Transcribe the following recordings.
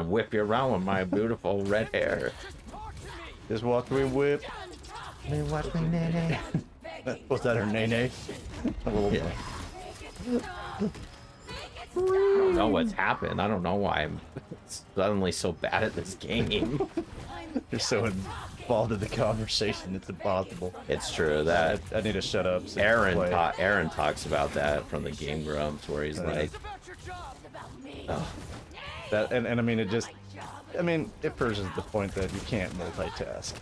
whip you around with my beautiful red hair. Just watch me whip. Watch me, nay. Was that her nay? A little bit. I don't know what's happened. I don't know why I'm suddenly so bad at this game. You're so involved in the conversation, it's impossible. It's true that I need to shut up. So Aaron talks about that from the Game Grumps, where he's like, oh. That and I mean it proves the point that you can't multitask.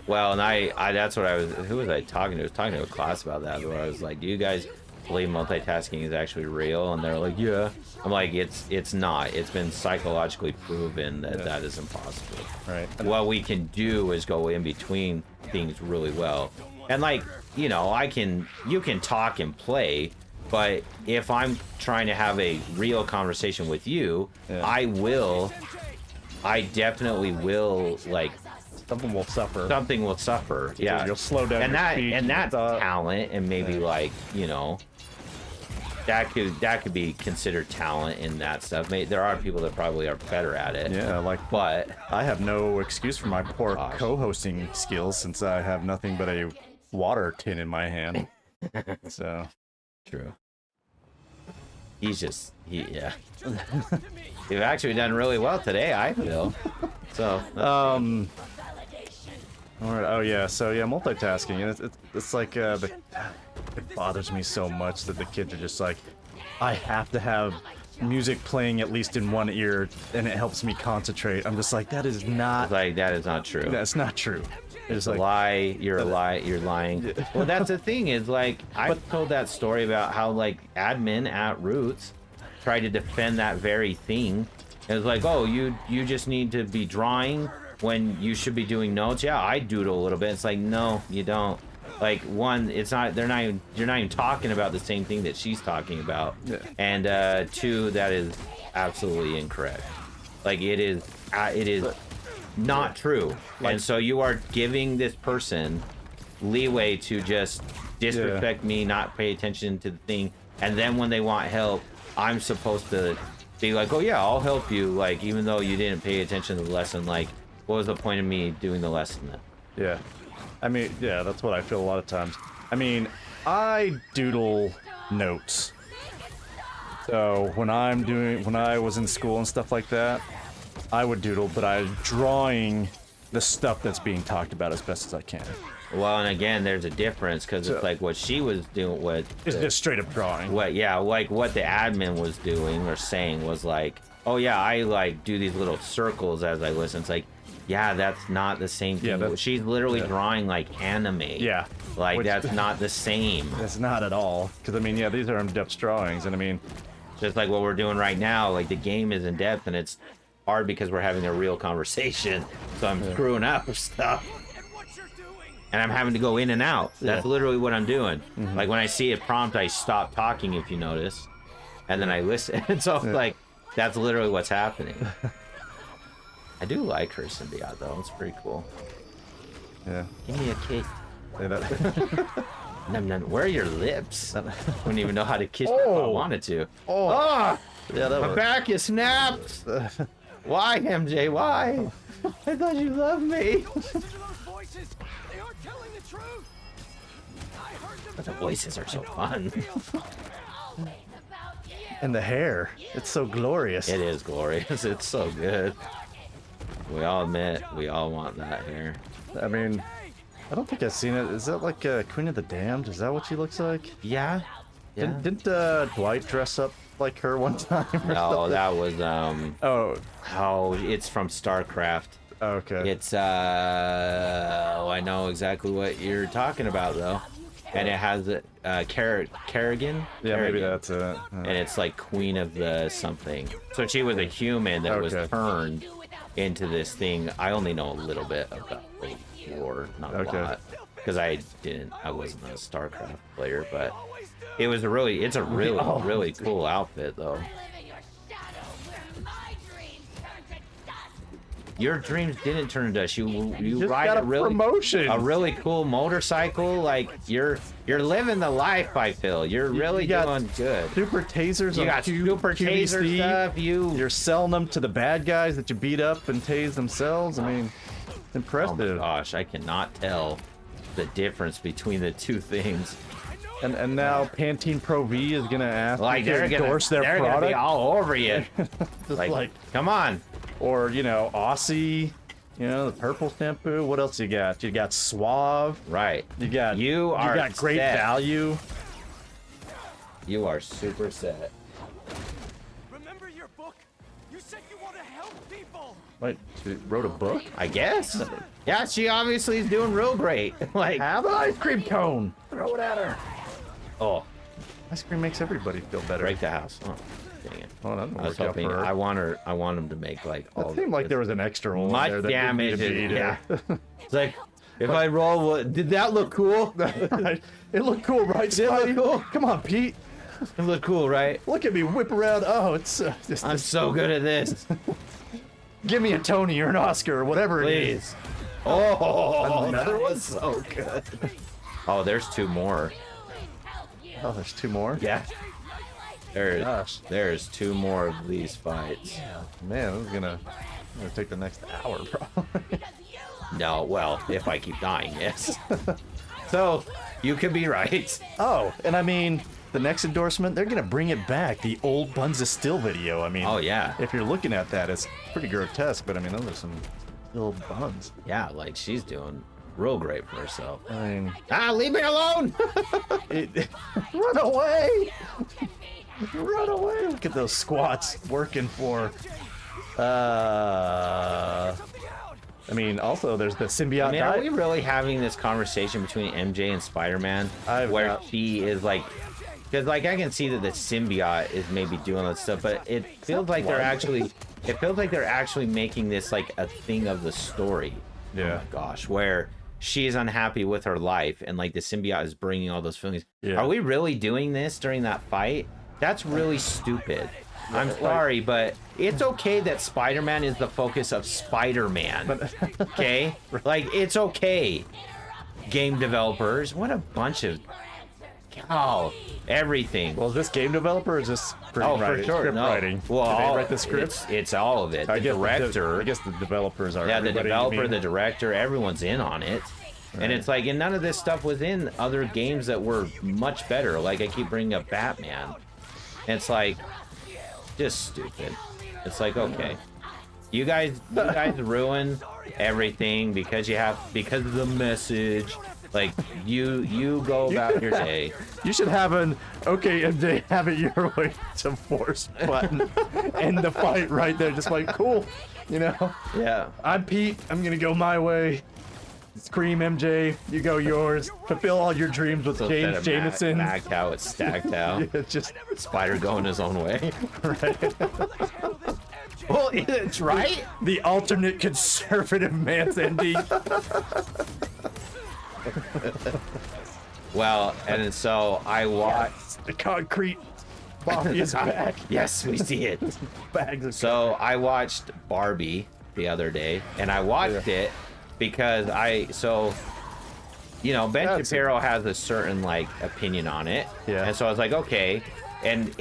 Well, and I that's what I was. Who was I talking to? I was talking to a class about that, where I was like, do you guys believe multitasking is actually real? And they're like, yeah. I'm like, it's not. It's been psychologically proven that that is impossible. Right. What we can do is go in between things really well. And like, you know, you can talk and play, but if I'm trying to have a real conversation with you, I definitely will, like, something will suffer. Something will suffer. Yeah. You'll slow down. And that's talent, and maybe like, you know, that could be considered talent in that stuff. There are people that probably are better at it. Yeah, like, but I have no excuse for my poor co-hosting skills since I have nothing but a water tin in my hand. So true. You've actually done really well today, I feel. So all right. Oh yeah. So yeah, multitasking. It's like it bothers me so much that the kids are just like, I have to have music playing at least in one ear, and it helps me concentrate. I'm just like, that is not true. That's not true. It's a lie. You're lying. Well, that's the thing is, like, I told that story about how, like, admin at Roots tried to defend that very thing. It was like, oh, you just need to be drawing when you should be doing notes. Yeah, I doodle a little bit. It's like, no, you don't. Like, one, it's not. You're not even talking about the same thing that she's talking about. Yeah. And two, that is absolutely incorrect. Like, it is not true. Like, and so you are giving this person leeway to just disrespect me, not pay attention to the thing, and then when they want help, I'm supposed to be like, oh yeah, I'll help you, like, even though you didn't pay attention to the lesson. Like, what was the point of me doing the lesson then? Yeah. I mean, yeah, that's what I feel a lot of times. I mean, I doodle notes. So when I was in school and stuff like that, I would doodle, but I'm drawing the stuff that's being talked about as best as I can. Well, and again, there's a difference, because it's like what she was doing was just straight up drawing. Like what the admin was doing or saying was like, oh yeah, I like do these little circles as I listen. It's like, yeah, that's not the same thing. Yeah, she's literally drawing like anime. Yeah. Like, that's not the same. It's not at all. Because, I mean, yeah, these are in-depth drawings, and I mean, just like what we're doing right now, like, the game is in-depth, and it's hard because we're having a real conversation. So I'm screwing up stuff. And I'm having to go in and out. That's literally what I'm doing. Mm-hmm. Like, when I see a prompt, I stop talking, if you notice. And then I listen. So, like, that's literally what's happening. I do like her symbiote, though. It's pretty cool. Yeah. Give me a kiss. Say that. Where are your lips? I wouldn't even know how to kiss you if I wanted to. Oh! Yeah, My back is snapped! Why, MJ? Why? I thought you loved me. But the voices are so fun. And the hair. It's so glorious. It is glorious. It's so good. We all admit, we all want that hair. I mean, I don't think I've seen it. Is that like Queen of the Damned? Is that what she looks like? Yeah. Didn't Dwight dress up like her one time? No, that was Oh, it's from StarCraft. Oh, okay. It's I know exactly what you're talking about though, and it has Kerrigan. Yeah, maybe that's it. And it's like Queen of the something. So she was a human that was turned into this thing. I only know a little bit about the lore, not a lot, because I wasn't a StarCraft player, but it's a really cool outfit though. your dreams didn't turn into dust. You Just ride got a really cool motorcycle. Like you're living the life. I feel you're really got doing good. Super tasers. You on got super taser QVC. stuff. You're selling them to the bad guys that you beat up and tase themselves. I mean, Oh my impressive. gosh, I cannot tell the difference between the two things. And now Pantene Pro V is gonna ask Like you to endorse their they're gonna product, be all over you. Just like, come on. or Aussie, the purple shampoo. What else you got? You got Suave. Right. You got great set. value. You are super set. Remember your book? You said you want to help people. Wait, she wrote a book? I guess. Yeah, she obviously is doing real great. Like, Have an ice cream cone. Throw it at her. oh, Ice cream makes everybody feel better. break the house. Oh, dang it. Oh, that I was hoping. I want them to make like all. It seemed like there was an extra one much there that didn't need damage. to be Yeah. there. It's like if I roll, did that look cool? Right. It looked cool, right? Did it look Spidey? cool? Come on, Pete. It looked cool, right? Look at me whip around. Oh, it's just I'm so good at this. give me a Tony or an Oscar or whatever it is. Please. Oh, Another that one? was so good. Oh, there's two more. Oh, there's two more. Yeah. Gosh. There's two more of these fights. Man, this is gonna take the next hour, probably. No, well, if I keep dying, yes. So, you could be right. Oh, and I mean, the next endorsement, they're gonna bring it back. The old Buns of Steel video. I mean, Oh, yeah. if you're looking at that, it's pretty grotesque. But I mean, those are some old buns. Yeah, like she's doing real great for herself. I mean, Leave me alone! run away! Run away! Look at those squats working for. I mean, also there's the symbiote. Man, are we really having this conversation between MJ and Spider-Man? I've Where got- she is like... Because, like, I can see that the symbiote is maybe doing that stuff, but it feels like they're blood. actually... It feels like they're actually making this, like, a thing of the story. Oh Yeah. my gosh, where she is unhappy with her life, and, like, the symbiote is bringing all those feelings. Yeah. Are we really doing this during that fight? That's really stupid. I'm sorry, but it's okay that Spider-Man is the focus of Spider-Man. Okay? Like, it's okay. Game developers, what a bunch of... Oh, everything. Well, is this game developer or is this script Oh, writing? for sure. Script No. writing. Well, Did all- they write the script? It's all of it. The director. I guess the developers are. Yeah, the everybody, you developer, mean? the director, everyone's in on it. And it's like, and none of this stuff was in other games that were much better. Like, I keep bringing up Batman. And it's like, just stupid. It's like, okay. You guys ruin everything because of the message. Like, you go about your day. You should have an okay MJ, have it your way to force button, end the fight right there. Just like cool, Yeah. I'm Pete. I'm gonna go my way. Scream MJ, you go yours. Fulfill all your dreams with So James instead of Jameson. Backed out, it's stacked out. Yeah, just Spider going his own way. right. Well, it's right. The alternate conservative man's ending. Well, and so I watched. The concrete mafia's back. Yes, we see it. Bags of So I watched Barbie the other day, and I watched it because Ben That's Shapiro has a certain like opinion on it. Yeah. And so I was like, okay. And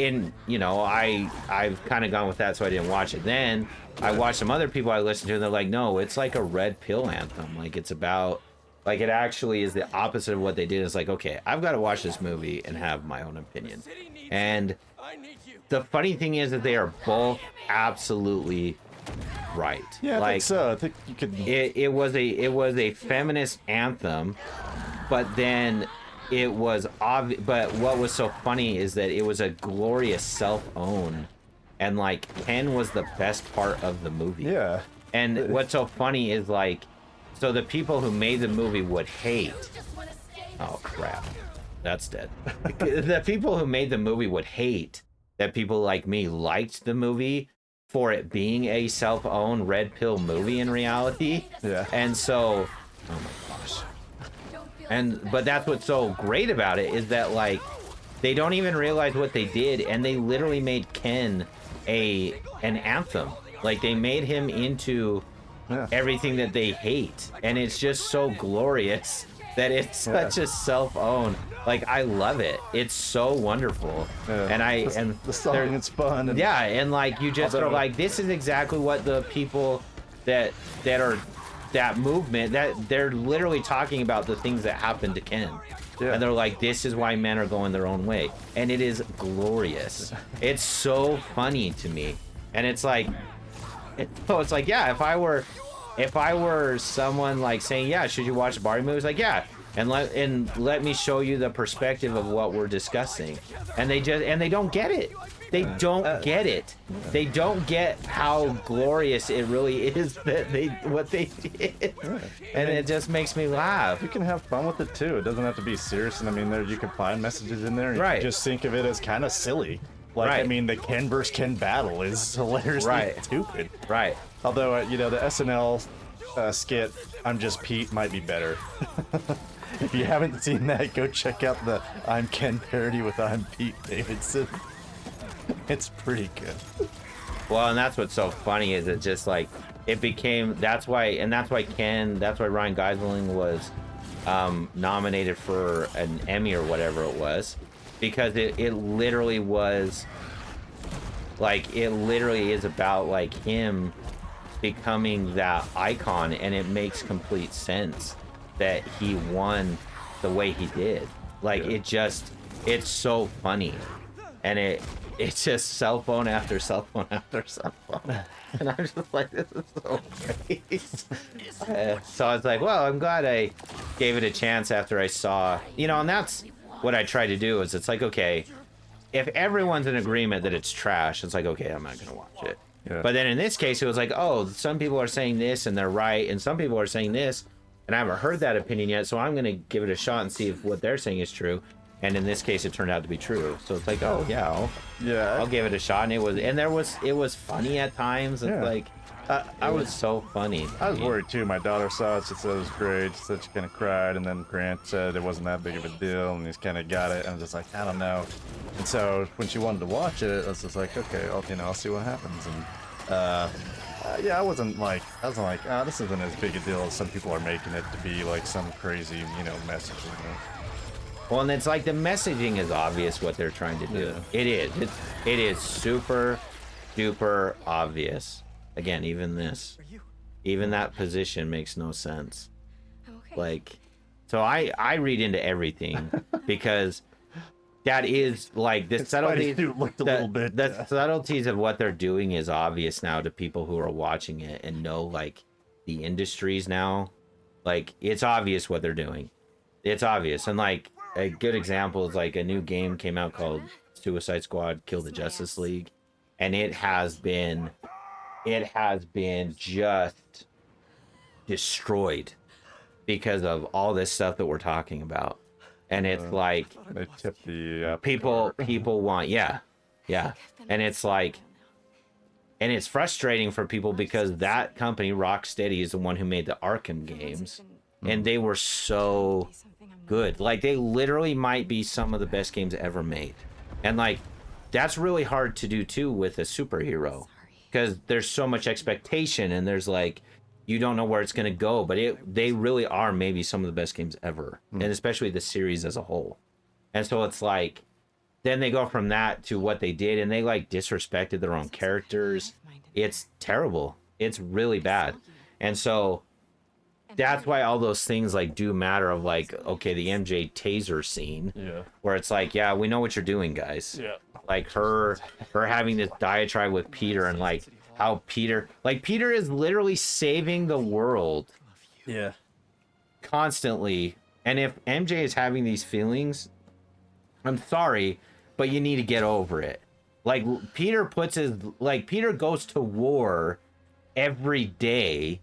I've kind of gone with that, so I didn't watch it. Then I watched some other people I listened to, and they're like, no, it's like a red pill anthem. Like it's about, like it actually is the opposite of what they did. It's like, okay, I've got to watch this movie and have my own opinion. And I need you. the funny thing is that they are both absolutely right. Yeah, I like think so. I think you could. it was a feminist anthem, but then it was obvious. But what was so funny is that it was a glorious self-own, and like Ken was the best part of the movie. Yeah. And what's so funny is like, so the people who made the movie would hate. Oh crap, that's dead. The people who made the movie would hate that people like me liked the movie for it being a self-owned red pill movie in reality. Yeah. And so, oh my gosh. But that's what's so great about it is that like they don't even realize what they did, and they literally made Ken an anthem. Like they made him into everything that they hate, and it's just so glorious that it's such a self-own. Like, I love it. It's so wonderful. And the song is fun. And yeah, and like you just are like, this is exactly what the people that are that movement, that they're literally talking about the things that happened to Ken. Yeah. And they're like, this is why men are going their own way. And it is glorious. It's so funny to me. And it's like, it's like, yeah, if I were someone like saying, yeah, should you watch the Barbie movies? Like, yeah. And let me show you the perspective of what we're discussing. And they don't get it. They don't get it. They don't get how glorious it really is that what they did. And it just makes me laugh. You can have fun with it too. It doesn't have to be serious. And I mean, you can find messages in there. And you can just think of it as kind of silly. Like, I mean, the Ken versus Ken battle is hilariously stupid. Right. Although, the SNL skit, I'm Just Pete, might be better. If you haven't seen that, go check out the I'm Ken parody with I'm Pete Davidson. It's pretty good. Well, and that's what's so funny is it just like it became. That's why Ryan Gosling was nominated for an Emmy or whatever it was, because it literally was like, it literally is about like him becoming that icon, and it makes complete sense that he won the way he did. Like, it's so funny, and it's just cell phone after cell phone after cell phone. And I'm just like, this is so great. So I was like, well, I'm glad I gave it a chance after I saw, and that's what I try to do is it's like, okay, if everyone's in agreement that it's trash, it's like, okay, I'm not going to watch it. Yeah. But then in this case, it was like, oh, some people are saying this and they're right, and some people are saying this, and I haven't heard that opinion yet, so I'm going to give it a shot and see if what they're saying is true. And in this case, it turned out to be true. So it's like, oh yeah, I'll give it a shot. And it was funny at times. It's like, it was so funny. I was worried too. My daughter saw it. She said it was great. She said she kind of cried, and then Grant said it wasn't that big of a deal, and he's kind of got it. And I was just like, I don't know. And so when she wanted to watch it, I was just like, okay, I'll see what happens. And I wasn't like, this isn't as big a deal as some people are making it to be, like some crazy, message. Well, and it's like the messaging is obvious what they're trying to do. Yeah. It is. It is super duper obvious. Again, even that position makes no sense. Okay. Like, so I read into everything because that is like the subtleties. The subtleties of what they're doing is obvious now to people who are watching it and know like the industries now. Like, it's obvious what they're doing. It's obvious. And like a good example is like a new game came out called Suicide Squad Kill the Justice League, and it has been just destroyed because of all this stuff that we're talking about. And it's like they tip the people want and it's like, and it's frustrating for people because that company Rocksteady is the one who made the Arkham games, and they were so good. Like, they literally might be some of the best games ever made, and like that's really hard to do too with a superhero because there's so much expectation, and there's like, you don't know where it's going to go, but they really are maybe some of the best games ever, and especially the series as a whole. And so it's like, then they go from that to what they did, and they like disrespected their own characters. It's terrible. It's really bad. And so that's why all those things like do matter, of like, okay, the MJ taser scene, where it's like, yeah, we know what you're doing, guys. Yeah. Like her having this diatribe with Peter, and like how Peter is literally saving the world. Yeah. Constantly. And if MJ is having these feelings, I'm sorry, but you need to get over it. Like, Peter goes to war every day,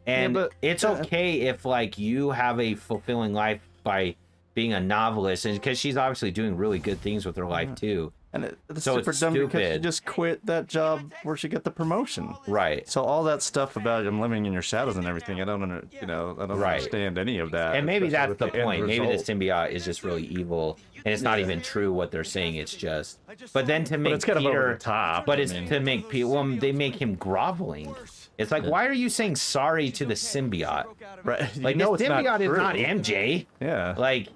and it's okay if like you have a fulfilling life by being a novelist, and because she's obviously doing really good things with her life too. And it's super dumb because she just quit that job where she got the promotion. Right. So all that stuff about him living in your shadows and everything, I don't understand any of that. And maybe that's the point. Maybe the symbiote is just really evil, and it's not even true what they're saying. It's just. But then to make it's kind Peter, of over the top. But it's to make people. Well, they make him groveling. It's like, why are you saying sorry to the symbiote? Right. Like, you know this it's symbiote is true. not MJ. Yeah. Like,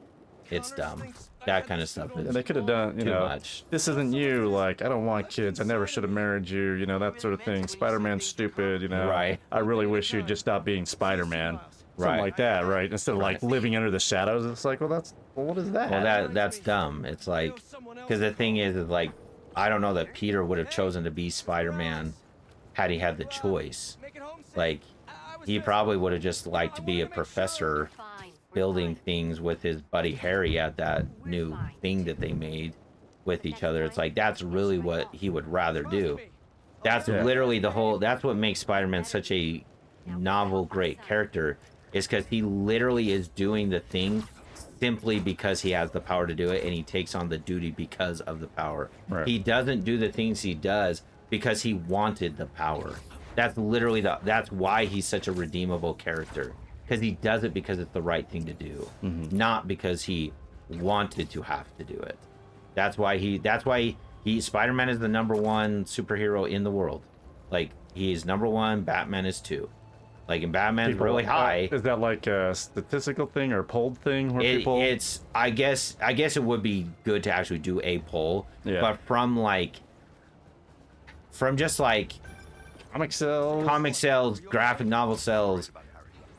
it's dumb. That kind of stuff is And they could have done, you too know, much. this isn't you. Like, I don't want kids. I never should have married you. You know, that sort of thing. Spider-Man's stupid. You know, Right. I really wish you'd just stop being Spider-Man. Something Right. like that, right? Instead of like living under the shadows. It's like, well, what is that? Well, that's dumb. It's like, because the thing is like, I don't know that Peter would have chosen to be Spider-Man had he had the choice. Like, he probably would have just liked to be a professor building things with his buddy Harry at that new thing that they made with each other. It's like, that's really what he would rather do. That's literally that's what makes Spider-Man such a novel, great character, is because he literally is doing the thing simply because he has the power to do it, and he takes on the duty because of the power. Right. He doesn't do the things he does because he wanted the power. That's literally that's why he's such a redeemable character, because he does it because it's the right thing to do, not because he wanted to have to do it. That's why Spider-Man is the #1 superhero in the world. Like, he's #1, Batman is 2. Like, and Batman's really high. Is that like a statistical thing or a polled thing? Where people... It's I guess it would be good to actually do a poll, but from just like comic sales, graphic novel sales,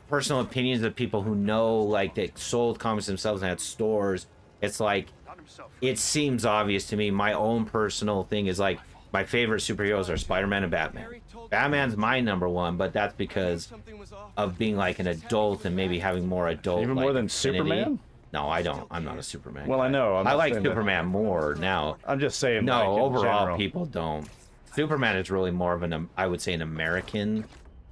personal opinions of people who know, like, that sold comics themselves and had stores, it's like, it seems obvious to me. My own personal thing is like, my favorite superheroes are Spider-Man and Batman. Batman's my #1, but that's because of being like an adult and maybe having more adult. Even more than Superman? No, I don't. I'm not a Superman. Well, guy. I know. I like Superman more now. I'm just saying. No, like, in overall, general. people don't. Superman is really more of I would say an American,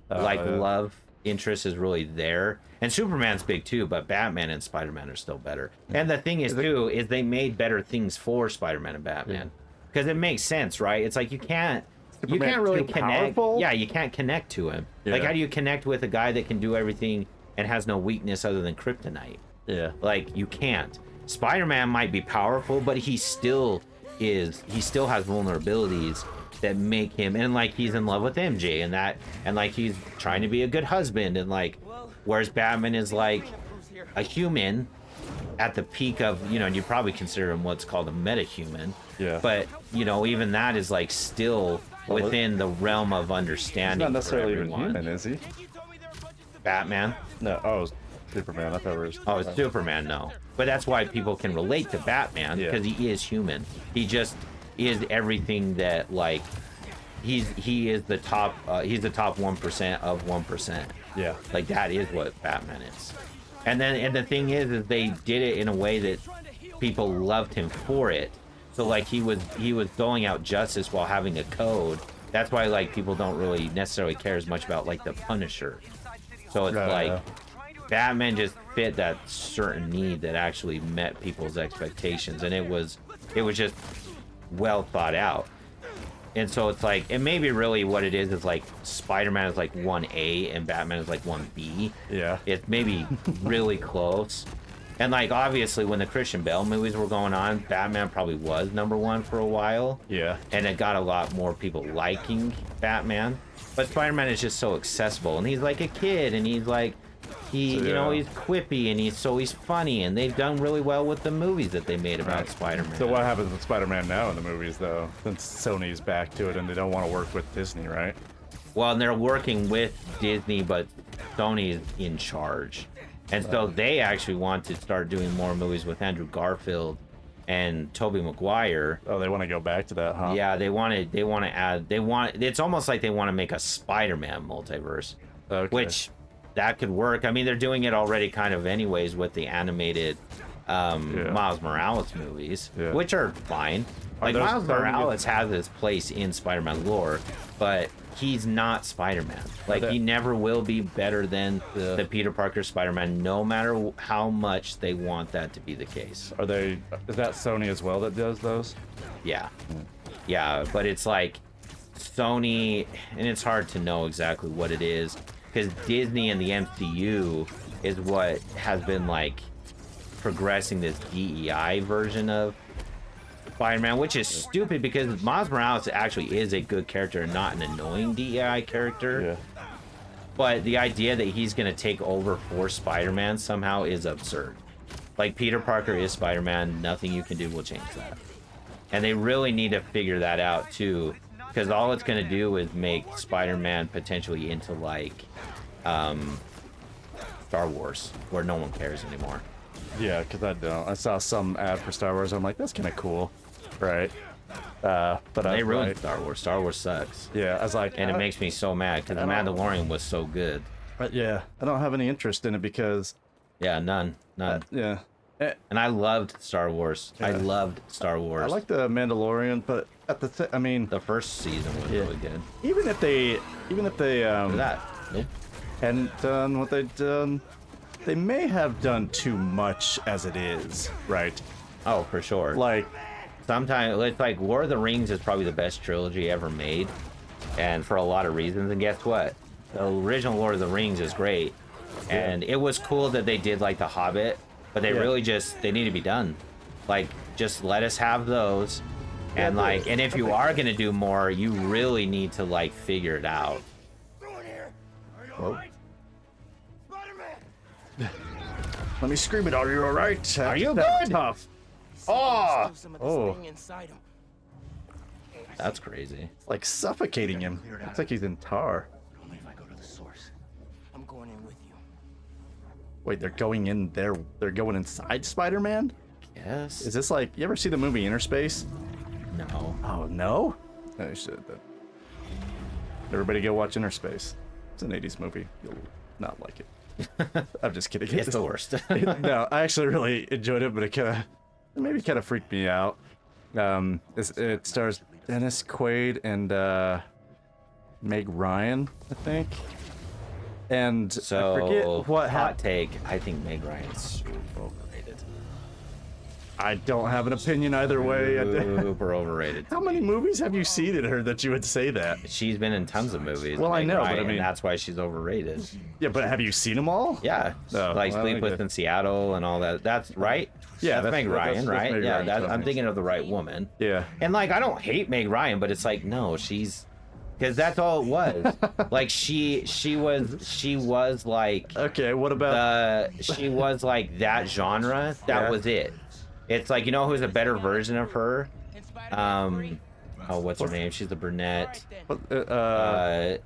love interest is really there. And Superman's big too, but Batman and Spider-Man are still better. And the thing is too, is they made better things for Spider-Man and Batman. Because it makes sense, right? It's like, you can't really too connect. powerful? Yeah, you can't connect to him. Yeah. Like, how do you connect with a guy that can do everything and has no weakness other than kryptonite? Yeah. Like, you can't. Spider-Man might be powerful, but he still has vulnerabilities that make him, and like, he's in love with MJ and like, he's trying to be a good husband, and like, whereas Batman is like a human at the peak of, you know, and you probably consider him what's called a metahuman. Yeah. But, you know, even that is like still within the realm of He's understanding. not necessarily for even everyone. human, is he? Batman? No. Oh, Superman. I thought it was. Oh, it's Superman, no. But that's why people can relate to Batman, Yeah. because he is human. He just is everything that, like, he is the top he's the top 1% of 1%. Yeah. Like, that is what Batman is. And the thing is they did it in a way that people loved him for it. So like, he was doling out justice while having a code. That's why, like, people don't really necessarily care as much about, like, the Punisher. So it's like, Batman just fit that certain need that actually met people's expectations, and it was just well thought out. And so it's like, and maybe really what it is like, Spider-Man is like 1A and Batman is like 1B. Yeah. It's maybe really close. And like, obviously, when the Christian Bale movies were going on, Batman probably was #1 for a while. Yeah. And it got a lot more people liking Batman. But Spider-Man is just so accessible, and he's like a kid, and he's like, you know, he's quippy, and he's funny, and they've done really well with the movies that they made about Spider-Man. So what happens with Spider-Man now in the movies, though? Since Sony's back to it and they don't want to work with Disney, right? Well, and they're working with Disney, but Sony's in charge. And so they actually want to start doing more movies with Andrew Garfield and Tobey Maguire. Oh, they want to go back to that, huh? Yeah, it's almost like they want to make a Spider-Man multiverse. Okay. Which, that could work. I mean, they're doing it already kind of anyways with the animated Miles Morales movies, which are fine. Like, Miles Morales has his place in Spider-Man lore, but he's not Spider-Man. Like, he never will be better than the Peter Parker Spider-Man, no matter how much they want that to be the case. Is that Sony as well that does those? Yeah. Yeah, but it's like Sony, and it's hard to know exactly what it is, because Disney and the MCU is what has been like progressing this DEI version of Spider-Man, which is stupid because Miles Morales actually is a good character and not an annoying DEI character. But the idea that he's gonna take over for Spider-Man somehow is absurd. Like, Peter Parker is Spider-Man. Nothing you can do will change that. And they really need to figure that out too, because all it's gonna do is make Spider-Man potentially into like Star Wars, where no one cares anymore. Yeah, because I don't. I saw some ad for Star Wars. I'm like, that's kind of cool, right? But They ruined right. Star Wars. Star Wars sucks. Yeah, I was like, And it makes me so mad because The Mandalorian was so good. But yeah, I don't have any interest in it because Yeah, none. yeah. And I loved Star Wars. I Yeah. loved Star Wars. I like the Mandalorian, but at the I mean, the first season was really good. even if they Look at that. Nope. hadn't done what they've done, they may have done too much as it is, right? Oh, for sure. Like, Sometimes it's like Lord of the Rings is probably the best trilogy ever made, and for a lot of reasons. And guess what? The original Lord of the Rings is great, and it was cool that they did like The Hobbit, but they really they need to be done. Like, just let us have those, and like, and if you are gonna do more, you really need to like figure it out. Through here. Are you Whoa. alright? Spider-Man. let me scream it. Are you all right? Are you That's good? tough. Oh, Oh. Inside him. that's crazy. Like suffocating him. It's like he's in tar. Only if I go to the source. I'm going in with you. Wait, they're going in there. They're going inside Spider-Man? Yes. Is this like, you ever see the movie Interspace? No. Oh, no? No, you should. But everybody go watch Interspace. It's an 80s movie. You'll not like it. I'm just kidding. It's the worst. No, I actually really enjoyed it, but it kind of freaked me out. It stars Dennis Quaid and Meg Ryan, I think. And So, I forget what hot happened. take. I think Meg Ryan's super overrated. I don't have an opinion either way. Super overrated. How many movies have you seen in her that you would say that? She's been in tons of movies. Well, I Meg know, but I Ryan, and mean- that's why she's overrated. Yeah, but have you seen them all? Yeah, No, like well, Sleepless okay. in Seattle and all that. That's right. Yeah, that's Meg Ryan, that's right? Meg Yeah, Ryan, so I'm makes thinking of the right woman. Yeah. And like, I don't hate Meg Ryan, but it's like, no, she's, because that's all it was. Like she was like Okay, what about... she was like that genre. That Yeah. was it. It's like, you know who's a better version of her? Oh, what's her name? She's the brunette.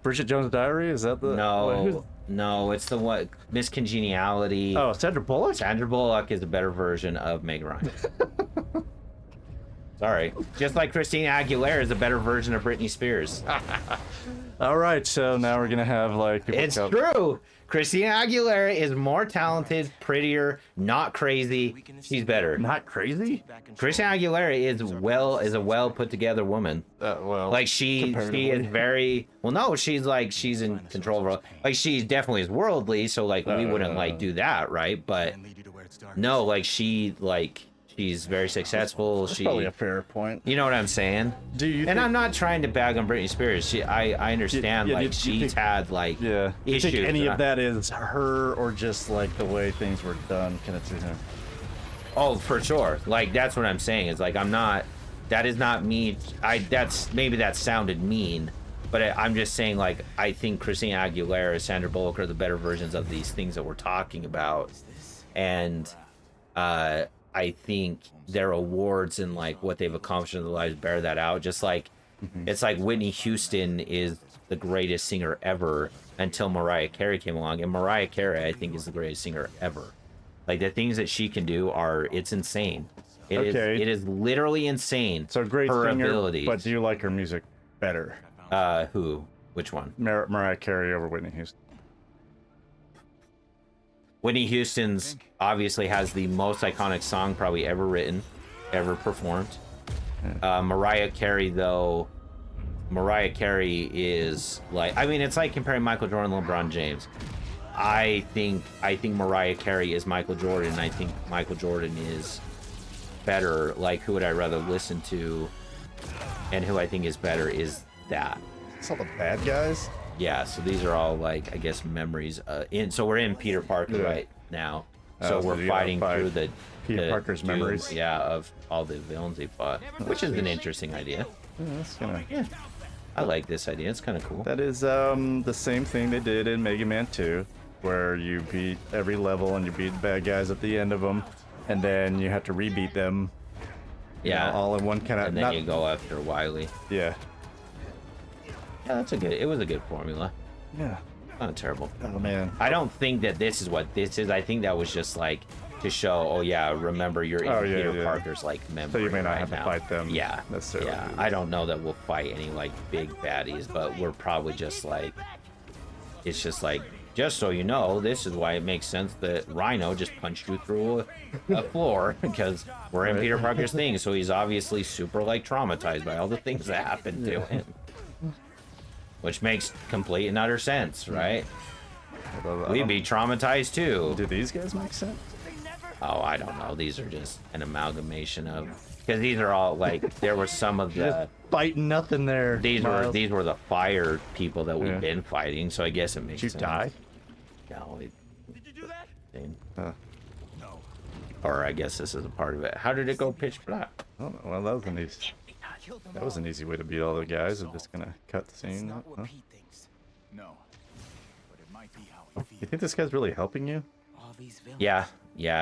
Bridget Jones' Diary? Is that the... who's- No, it's the one, Miss Congeniality. Oh, Sandra Bullock? Sandra Bullock is a better version of Meg Ryan. Sorry. Just like Christina Aguilera is a better version of Britney Spears. All right, so now we're gonna have like... people It's come- true. Christina Aguilera is more talented, prettier, not crazy. She's better. Not crazy? Christina Aguilera is a well put together woman. Well... Like she is very well. No, she's in control of her. Like she definitely is worldly. So like we wouldn't like do that, right? But Lead you to where it's dark. no, like she's very successful. That's probably a fair point. You know what I'm saying? Do you And think- I'm not trying to bag on Britney Spears. I understand Yeah, like do you she's think- had like Yeah. Do you issues. think any and of that is her or just like the way things were done? Can it to her? Oh, for sure. Like that's what I'm saying. Is like I'm not. That is not me. Maybe that sounded mean, but I'm just saying like I think Christina Aguilera, Sandra Bullock are the better versions of these things that we're talking about, and I think their awards and like what they've accomplished in their lives bear that out. Just like it's like Whitney Houston is the greatest singer ever until Mariah Carey came along, and Mariah Carey I think is the greatest singer ever. Like the things that she can do it's insane. Okay. It is literally insane. So great her singer, abilities. but do you like her music better? Who? Which one? Mariah Carey over Whitney Houston. Whitney Houston's obviously has the most iconic song probably ever written, ever performed. Mariah Carey though, Mariah Carey is like, I mean, it's like comparing Michael Jordan and LeBron James. I think Mariah Carey is Michael Jordan. I think Michael Jordan is better. Like, who would I rather listen to? And who I think is better is that. It's all the bad guys. Yeah, so these are all like, I guess, memories. So we're in Peter Parker right now. So so we're you fighting gotta through fight Peter Parker's doom, memories. Yeah, of all the villains he fought, which is an interesting idea. Yeah, that's gonna... I like this idea. It's kind of cool. That is the same thing they did in Mega Man 2, where you beat every level and you beat the bad guys at the end of them, and then you have to rebeat them. you Yeah. know, all in one kind of. And then you go after Wily. Yeah. Yeah, that's a good. It was a good formula. Yeah. Not terrible. Oh man. I don't think that this is what this is. I think that was just like to show. Oh yeah, remember you're in Oh, yeah, Peter yeah. Parker's like memory. So you may not right have to now. fight them Yeah. necessarily. Yeah. I don't know that we'll fight any like big baddies, but we're probably just like. It's just like. Just so you know, this is why it makes sense that Rhino just punched you through a floor because we're in Right. Peter Parker's thing. So he's obviously super like traumatized by all the things that happened to him, which makes complete and utter sense, right? We'd be traumatized too. Do these guys make sense? Oh, I don't know. These are just an amalgamation of because these are all like there were some of the Fighting nothing there. these Miles. were the fire people that we've Yeah. been fighting. So I guess it makes Did you sense. die? No, Did you do that? Uh, No. Or I guess this is a part of it. How did it go pitch black? I don't know. Well, that was an easy. Killed them That was all. an easy way to beat all the guys. I'm just gonna cut the It's scene. not Huh? what Pete thinks. No. But it might be how he You feels. think this guy's really helping you? All these villains. Yeah.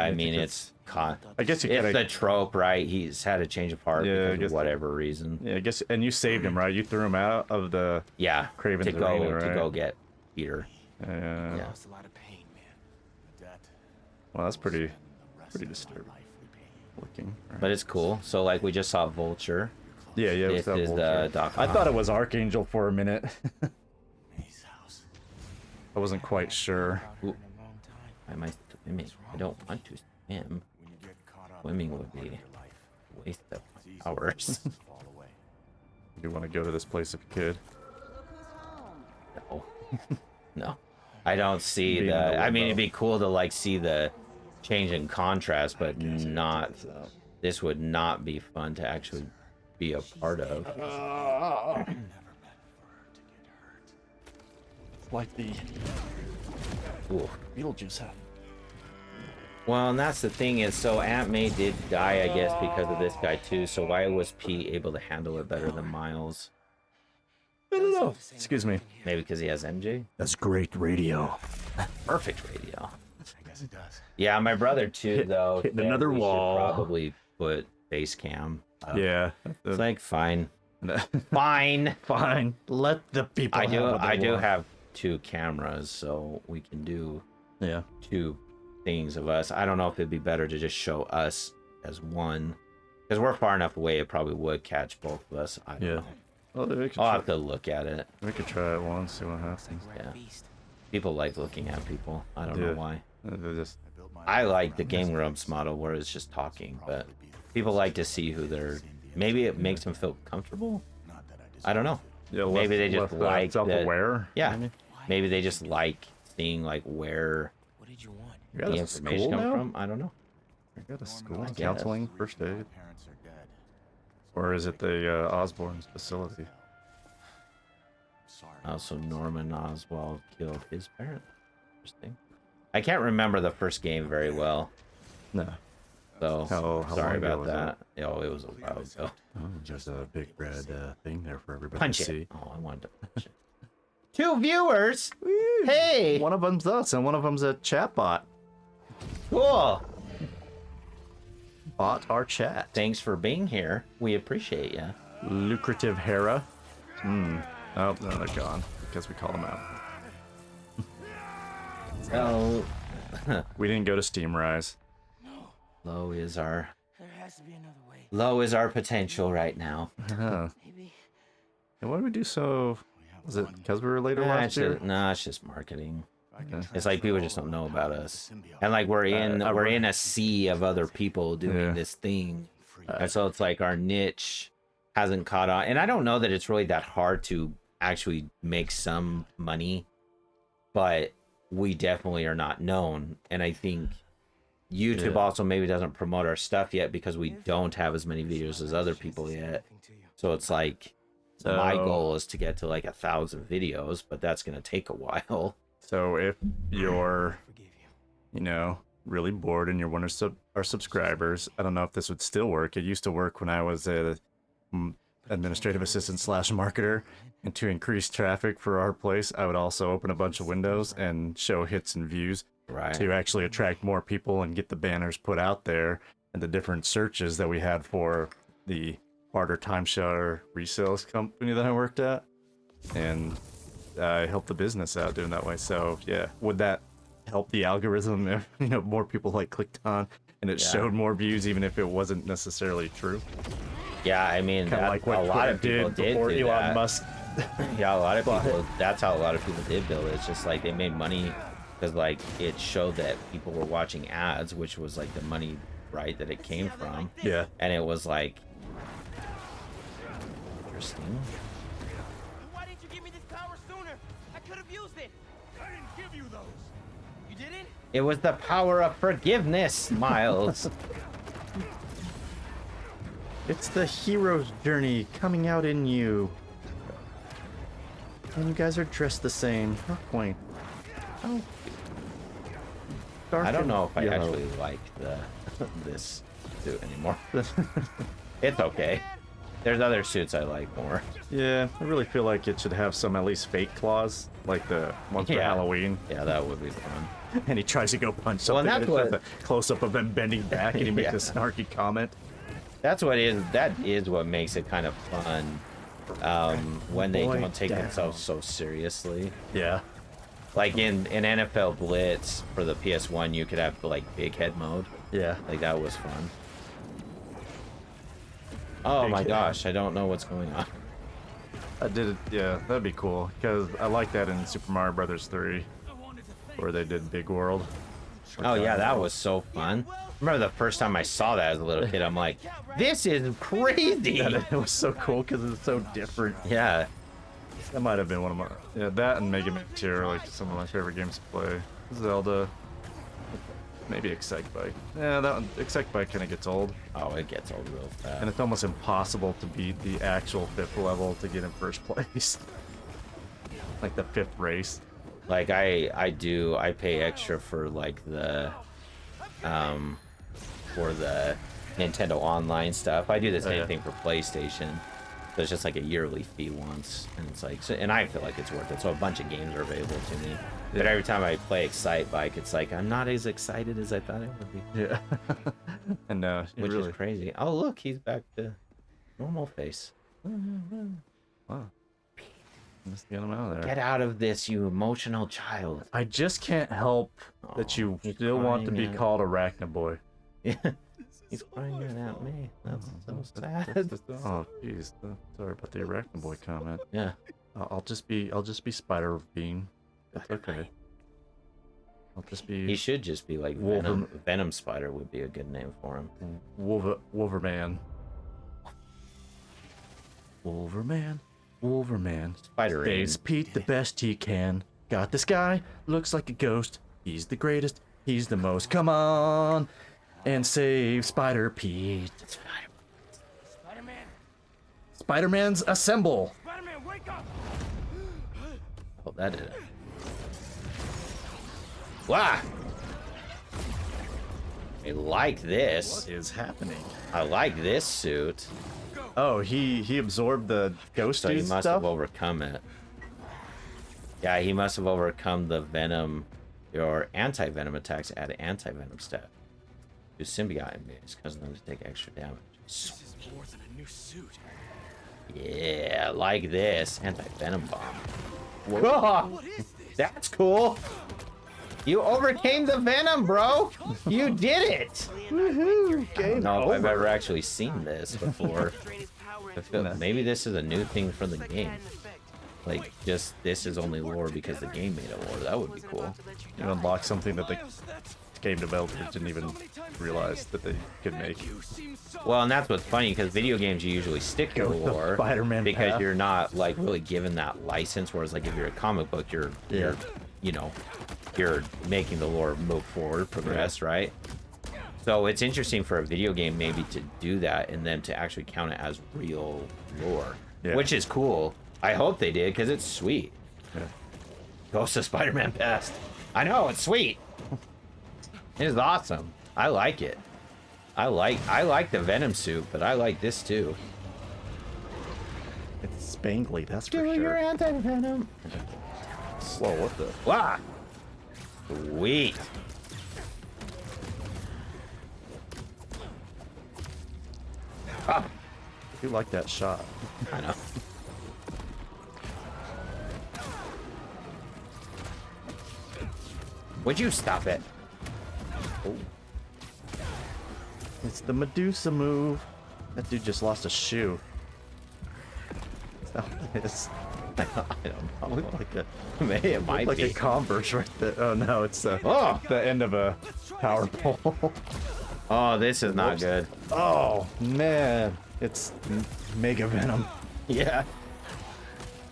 I I mean, think it's con. I guess you It's gotta. the trope, right? He's had a change of heart Yeah, I because guess- of whatever reason. Yeah, I guess. And you saved him, right? You threw him out of the. Yeah, Craven's to go arena, to right? go get Peter. Yeah. Yeah. Caused a lot of pain, man. That Well, that's pretty the rest pretty of my disturbing life repaying. looking. Right. But it's cool. So like we just saw Vulture. Yeah, yeah. This what's up, is Vulture? Doc I Ock. thought it was Archangel for a minute. His house. I wasn't quite sure. Ooh. In a long time. Why am I swimming? I don't want to swim. When you get caught up Swimming in would one be part of your life, a waste of it's easy hours. to fall away. You want to go to this place if you could. No. No. I don't see Being the. in the I mean, limbo. it'd be cool to like see the change in contrast, but not. This would not be fun to actually be a part of. Never meant for her to get hurt. Like the Ooh. Beetlejuice hat. Well, and that's the thing is, so Aunt May did die, I guess, because of this guy too. So why was Pete able to handle it better than Miles? I don't know. Excuse me. Maybe because he has MJ. That's great radio. Perfect radio. I guess it does. Yeah, my brother too, though. hitting said another we should wall. Probably put face cam. Yeah. It's like fine, fine. Fine. Let the people. I do. have what they I do want. have 2 cameras, so we can do Yeah. 2 things of us. I don't know if it'd be better to just show us as one, because we're far enough away. It probably would catch both of us. I don't Yeah. know. Well, we could, I'll try, have to look at it. we could try it once, see what happens. Yeah. Beast. People like looking at people. I don't Yeah. know why. They're just I built my I life like the around Game this Grumps place. model where it's just talking, but Probably be the people first like to see who they're. Maybe it makes them feel comfortable. Not that I don't know. yeah, Maybe they just less, like that- self-aware. Yeah, maybe? maybe they just like seeing like where What did you want? You the got a information school comes now? from. I don't know. You got a school, I guess. counseling, first My aid, parents are dead. or is it the Osborne's facility? Sorry. Also, Norman Oswald killed his parent. Interesting. I can't remember the first game very well, No. so How sorry long ago about was that. Oh, it was a while ago. Oh, just a big red thing there for everybody Punch to it. see. Oh, I wanted to punch it. 2 viewers. Hey, One of them's us, and one of them's a chatbot. cool. Bot our chat. Thanks for being here. We appreciate you. Lucrative Hera. Oh, no, they're gone because we called them out. So, We didn't go to Steam Rise. low is our There has to be another way. low is our potential right now. Maybe. And what did we do so? Was it because we were later last year? Nah, it's just marketing. I can It's like people just don't know about us, and like we're in I we're re- in a sea of other people doing Yeah. this thing, and so it's like our niche hasn't caught on. And I don't know that it's really that hard to actually make some money, but we definitely are not known. And I think YouTube Yeah. also maybe doesn't promote our stuff yet because we don't have as many videos as other people yet. So it's like my So- goal is to get to like 1,000 videos, but that's gonna take a while. So if you're, Forgive you. you know, really bored and you're one of our subscribers, I don't know if this would still work. It used to work when I was administrative assistant slash marketer, and to increase traffic for our place, I would also open a bunch of windows and show hits and views Right. to actually attract more people and get the banners put out there and the different searches that we had for the barter timeshare resales company that I worked at. And I helped the business out doing that way. So yeah, would that help the algorithm if more people like clicked on and it showed more views even if it wasn't necessarily true? Yeah, I mean, Kind of like what a lot of people did before do Elon that. Musk. Yeah, a lot of people. That's how a lot of people did build it. It's just like they made money because like it showed that people were watching ads, which was like the money, right, that it came from. Yeah. And it was like interesting. Why didn't you give me this power sooner? I could have used it. I didn't give you those. You didn't? It was the power of forgiveness, Miles. It's the hero's journey coming out in you. And you guys are dressed the same. How quaint. Oh. I don't know if I Yellow. actually like this suit anymore. It's okay. There's other suits I like more. Yeah, I really feel like it should have some at least fake claws, like the one for Yeah. Halloween. Yeah, that would be fun. And he tries to go punch Well, something. and and that's it's just a close up of him bending back, and he makes Yeah. a snarky comment. That is what makes it kind of fun when they Boy don't take down. themselves so seriously. Yeah. Like in NFL Blitz for the PS1, you could have like big head mode. Yeah. Like that was fun. Oh Big my head. gosh, I don't know what's going on. I did it. Yeah, that'd be cool because I like that in Super Mario Brothers 3, where they did Big World. Oh yeah, that was so fun. Remember the first time I saw that as a little kid, I'm like, this is crazy. Yeah, it was so cool because it's so different. Yeah. That might have been one of my. Yeah, that and Mega Man 2 are like some of my favorite games to play. Zelda. Maybe Excite Bike. Yeah, that one. Excite Bike kind of gets old. Oh, it gets old real fast. And it's almost impossible to beat the actual 5th level to get in first place. Like the 5th race. Like I pay extra for like the for the Nintendo Online stuff. I do the same yeah. thing for PlayStation. So it's just like a yearly fee once, and it's like, so, and I feel like it's worth it. So a bunch of games are available to me. But every time I play Excite Bike, it's like I'm not as excited as I thought it would be, Yeah. And which really. is crazy. Oh look, he's back to normal face. Wow. Just get him out of there. Get out of this, you emotional child. I just can't help that you he's still want to crying be out. called Arachnoboy. Yeah. He's crying it at me. That's so sad. Oh, jeez. Sorry about the Arachnoboy comment. Yeah. I'll just be Spider Bean. It's okay. I'll just be He should just be like Venom. Venom Spider would be a good name for him. Wolverman. Wolverman. Wolverman. Spider Saves Pete the best he can. Got this guy. Looks like a ghost. He's the greatest. He's the most. Come on. And save Spider Pete. Spider-Man! Spider-Man's assemble. Spider-Man, wake up! Oh, that did it. Wow. I like this. What is happening? I like this suit. Oh, he absorbed the ghost So he dude must stuff? have overcome it. Yeah, he must have overcome the Venom. Your anti-Venom attacks add anti-Venom stat. Do symbiote enemies, causing them to take extra damage. This is more than a new suit. Yeah, like this. Anti-Venom bomb. What is this? That's cool. You overcame the Venom, bro. You did it. Woohoo! I don't Game know if I've over. ever actually seen this before. Drain his power I feel maybe this is a new thing for the game. Like, just this is only lore because the game made it lore. That would be cool. You unlock something that the Miles, that's... game developers didn't even realize that they could make. You seem so... Well, and that's what's funny because video games you usually stick to Go with the lore Spider-Man because path. you're not like really given that license. Whereas like if you're a comic book, you're you know you're making the lore move forward, progress, right? So it's interesting for a video game maybe to do that and then to actually count it as real lore, Yeah. which is cool. I hope they did because it's sweet. Yeah. Ghost of Spider-Man Past. I know, it's sweet. It is awesome. I like it. I like the Venom suit, but I like this too. spangly, that's for Do your sure. anti-venom. Whoa, what the? Wow. Sweet. I do like that shot. I know. Would you stop it? It's the Medusa move. That dude just lost a shoe. Is that what it is? I don't know. Looked like a, It might like be. a Converse right there. Oh no, it's Oh! the end of a power pole. Oh, this is not good. Oh man, it's Mega Venom. Yeah.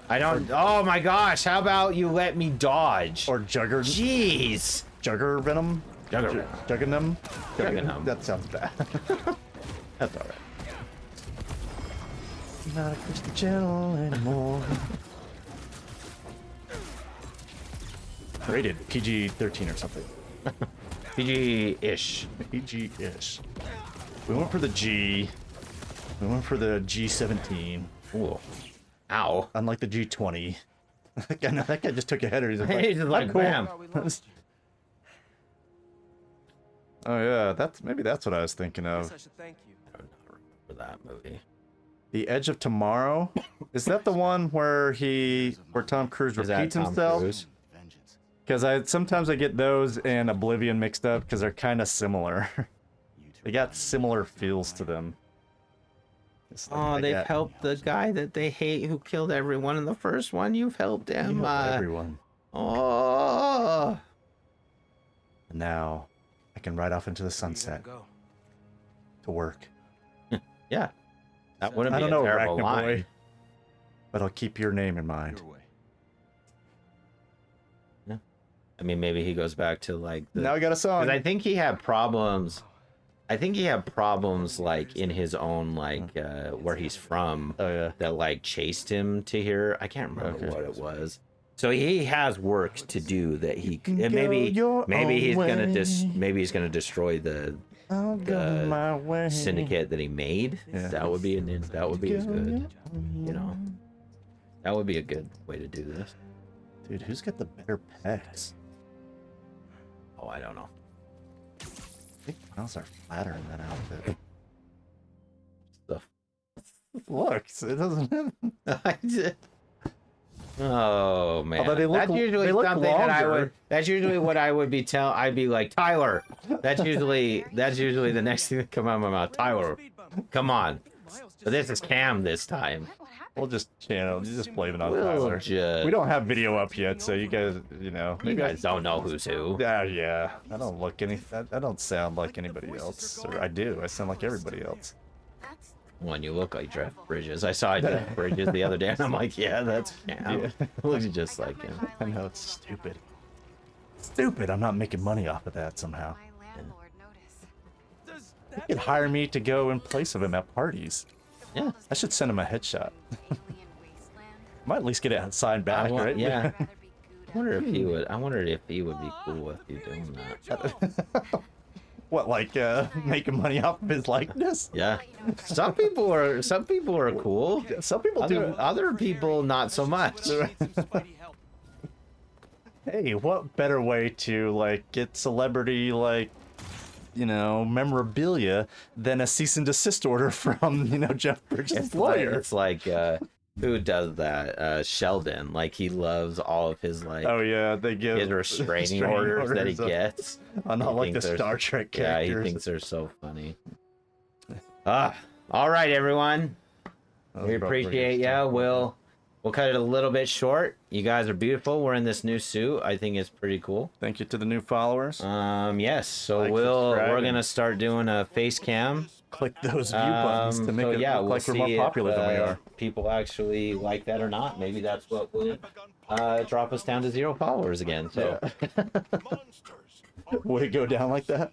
I don't. Oh my gosh! How about you let me dodge? Or Jugger Jeez. Jugger Venom? Jugger. Juggernom? Juggernom. That sounds bad. That's all right. Not a Christian channel anymore. Rated PG-13 or something. PG-ish. PG-ish. We went for the G. We went for the G17. Ooh. Ow. Unlike the G20. That guy just took a header. He's like, He's just like, "I'm cool." bam. Oh yeah, maybe that's what I was thinking of. I should thank you. For that movie. The Edge of Tomorrow? Is that the one where Tom Cruise Is that repeats Tom himself? Cruise? Vengeance. Because sometimes I get those and Oblivion mixed up because they're kind of similar. They got similar feels to them. It's like Oh, I they've got- helped the guy that they hate who killed everyone in the first one. You've helped you him. help everyone. Oh. And now I can ride off into the sunset Go. to work. Yeah. That wouldn't I be don't a know, terrible line. Arachnoboy, but I'll keep your name in mind. Your way. I mean, maybe he goes back to like the. Now I got a song. Because I think he had problems. I think he had problems like in his own like where he's from Oh yeah. that like chased him to here. I can't remember Okay. what it was. So he has work to do that he can and go maybe your maybe he's own gonna way. maybe he's gonna destroy the I'll go my way. syndicate that he made. Yeah. That would be good. Go You know, that would be a good way to do this. Dude, who's got the better pecs? Oh, I don't know. I think Miles are flatter in that outfit. Stuff. Look, it doesn't. I did. Oh man, Although they look- that's usually they look something that I would. longer. That's usually what I would be I'd be like, Tyler. That's usually the next thing that come out of my mouth. Tyler, come on. But this is Cam this time. We'll just just blame it on We'll Tyler. just. We don't have video up yet, so you guys, You maybe guys don't know who's who. Yeah. I don't look I don't sound like anybody else, or I do. I sound like everybody else. When you look like Jeff Bridges, I saw Jeff Bridges the other day, and I'm like, yeah, that's Cam. Yeah. Looks just like him. I know it's stupid. Stupid. I'm not making money off of that somehow. My landlord noticed. Does You that could hire me to go in place of him at parties. Yeah. I should send him a headshot. Alien wasteland. Might at least get it signed back, right? Yeah. Rather be I wonder if he would. I wondered if he would be cool with you doing that. What, like making money off of his likeness? Yeah. Some people are cool. Some people do. Other people not so much. need some Spidey help? Hey, what better way to like get celebrity memorabilia than a cease and desist order from Jeff Bridges' It's like, lawyer? it's like who does that? Sheldon. Like he loves all of his like Oh yeah, they give his restraining orders that he on- gets. on all He like the thinks they're- Star Trek Yeah, characters. he thinks they're so funny. All right, everyone. That was We about appreciate Bridges' ya. stuff. We'll cut it a little bit short. You guys are beautiful. We're in this new suit. I think it's pretty cool. Thank you to the new followers. Yes. So Like, we're subscribe, gonna and- start doing a face cam. Click those view buttons to make so it yeah, look we'll like we're see more if, popular than we are. People actually like that or not. Maybe that's what will drop us down to 0 followers again. So Would it go down like that?